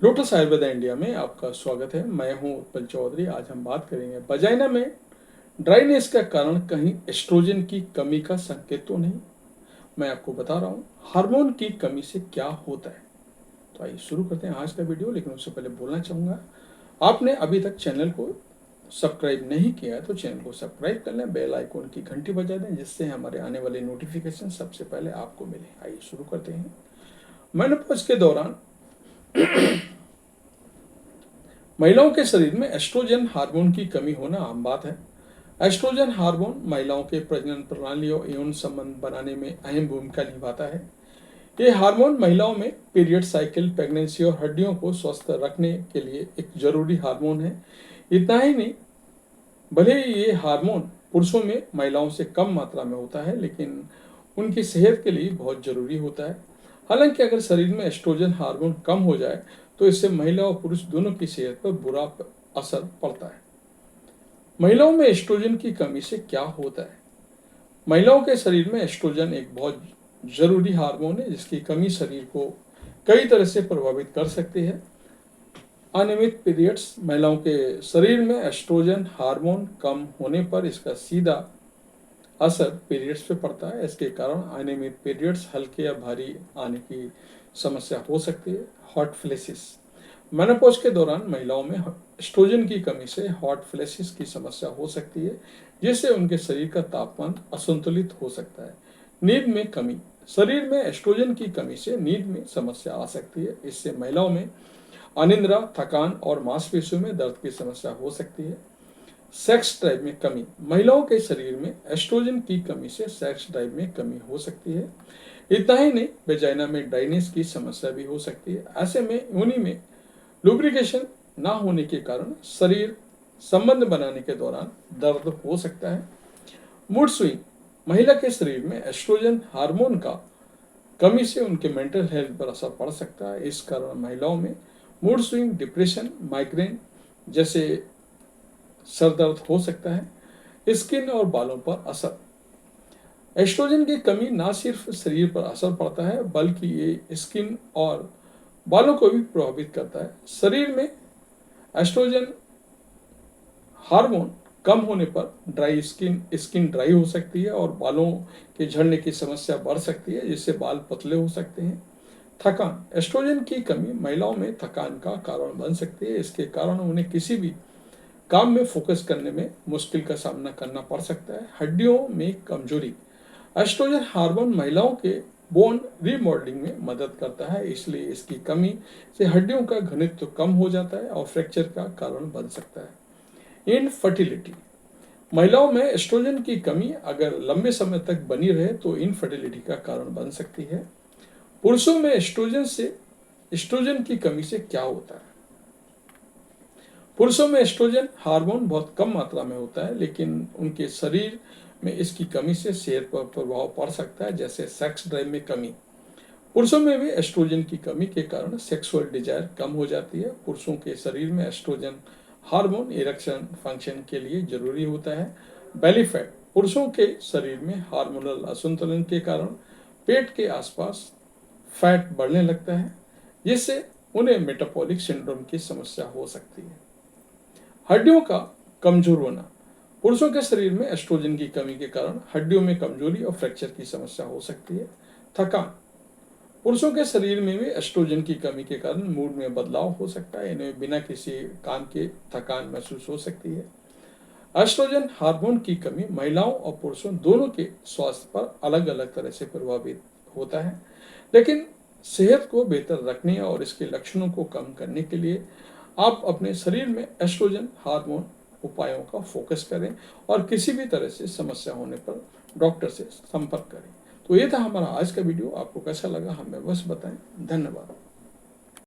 Lotus Ayurveda India में आपका स्वागत है। मैं हूं उत्पल चौधरी। आज हम बात करेंगे वजाइना में ड्राइनेस का कारण कहीं एस्ट्रोजन की कमी का संकेत तो नहीं। मैं आपको बता रहा हूं हार्मोन की कमी से क्या होता है। तो आइए शुरू करते हैं आज का वीडियो। लेकिन उससे पहले बोलना चाहूँगा, आपने अभी तक चैनल को सब्सक्राइब नहीं किया है तो चैनल को सब्सक्राइब कर लें, बेल आइकॉन की घंटी बजा दें, जिससे हमारे आने वाले नोटिफिकेशन सबसे पहले आपको मिले। आइए शुरू करते हैं। मेनोपॉज के दौरान महिलाओं के शरीर में एस्ट्रोजन हार्मोन की कमी होना आम बात है। एस्ट्रोजन हार्मोन महिलाओं के प्रजनन प्रणाली और यौन संबंध बनाने में अहम भूमिका निभाता है। ये हार्मोन महिलाओं में पीरियड साइकिल, प्रेगनेंसी और हड्डियों को स्वस्थ रखने के लिए एक जरूरी हार्मोन है। इतना ही नहीं, भले ही ये हार्मोन पुरुषों में महिलाओं से कम मात्रा में होता है, लेकिन उनकी सेहत के लिए बहुत जरूरी होता है। हालांकि अगर शरीर में एस्ट्रोजन हार्मोन कम हो जाए तो इससे महिला और पुरुष दोनों की सेहत पर बुरा असर पड़ता है। महिलाओं में एस्ट्रोजन की कमी से क्या होता है? महिलाओं के शरीर में एस्ट्रोजन एक बहुत जरूरी हार्मोन है, जिसकी कमी शरीर को कई तरह से प्रभावित कर सकती है। अनियमित पीरियड्स, महिलाओं के शरीर में एस्ट्रोजन हार्मोन कम होने पर इसका सीधा असर पीरियड्स पे पड़ता है। इसके कारण अनियमित पीरियड्स, हल्के या भारी आने की समस्या हो सकती है। हॉट फ्लैशेस, मेनोपॉज के दौरान महिलाओं में एस्ट्रोजन की कमी से हॉट फ्लैशेस की समस्या हो सकती है, जिससे उनके शरीर का तापमान असंतुलित हो सकता है। नींद में कमी, शरीर में एस्ट्रोजन की कमी से नींद में समस्या आ सकती है। इससे महिलाओं में अनिद्रा, थकान और मांसपेशियों में दर्द की समस्या हो सकती है। सेक्स ड्राइव में कमी, महिलाओं के शरीर में एस्ट्रोजन की कमी से सेक्स ड्राइव में कमी हो सकती है। इतना ही नहीं, वेजाइना में ड्राइनेस की समस्या भी हो सकती है। ऐसे में योनि में लुब्रिकेशन ना होने के कारण शरीर संबंध बनाने के दौरान दर्द हो सकता है। मूड स्विंग, महिला के शरीर में एस्ट्रोजन हार्मोन का कमी से उनके मेंटल हेल्थ पर असर पड़ सकता है। इस कारण महिलाओं में मूड स्विंग, डिप्रेशन, माइग्रेन जैसे सर दर्द हो सकता है। स्किन और बालों पर असर, एस्ट्रोजन की कमी ना सिर्फ शरीर पर असर पड़ता है, बल्कि ये स्किन और बालों को भी प्रभावित करता है। शरीर में एस्ट्रोजन हार्मोन कम होने पर स्किन ड्राई हो सकती है और बालों के झड़ने की समस्या बढ़ सकती है, जिससे बाल पतले हो सकते हैं। थकान, एस्ट्रोजन की कमी महिलाओं में थकान का कारण बन सकती है। इसके कारण उन्हें किसी भी काम में फोकस करने में मुश्किल का सामना करना पड़ सकता है। हड्डियों में कमजोरी, एस्ट्रोजन हार्मोन महिलाओं के बोन रीमॉडलिंग में मदद करता है, इसलिए इसकी कमी से हड्डियों का घनत्व कम हो जाता है और फ्रैक्चर का कारण बन सकता है। इनफर्टिलिटी, महिलाओं में एस्ट्रोजन की कमी अगर लंबे समय तक बनी रहे तो इनफर्टिलिटी का कारण बन सकती है। पुरुषों में एस्ट्रोजन की कमी से क्या होता है? पुरुषों में एस्ट्रोजन हार्मोन बहुत कम मात्रा में होता है, लेकिन उनके शरीर में इसकी कमी से सेहत पर प्रभाव पड़ सकता है, जैसे सेक्स ड्राइव में कमी। पुरुषों में भी एस्ट्रोजन की कमी के कारण सेक्सुअल डिजायर कम हो जाती है। पुरुषों के शरीर में एस्ट्रोजन हार्मोन इरेक्शन फंक्शन के लिए जरूरी होता है। बेली फैट, पुरुषों के शरीर में हार्मोनल असंतुलन के कारण पेट के आसपास फैट बढ़ने लगता है, जिससे उन्हें मेटाबॉलिक सिंड्रोम की समस्या हो सकती है। हड्डियों का कमजोर होना, पुरुषों के शरीर में एस्ट्रोजन की कमी के कारण हड्डियों में कमजोरी और फ्रैक्चर की समस्या हो सकती है। थकान, पुरुषों के शरीर में भी एस्ट्रोजन की कमी के कारण मूड में बदलाव हो सकता है। इन्हें बिना किसी काम के थकान महसूस हो सकती है। एस्ट्रोजन हार्मोन की कमी महिलाओं और पुरुषों दोनों के स्वास्थ्य पर अलग अलग तरह से प्रभावित होता है, लेकिन सेहत को बेहतर रखने और इसके लक्षणों को कम करने के लिए आप अपने शरीर में एस्ट्रोजन हार्मोन उपायों का फोकस करें और किसी भी तरह से समस्या होने पर डॉक्टर से संपर्क करें। तो ये था हमारा आज का वीडियो। आपको कैसा लगा हमें बस बताएं। धन्यवाद।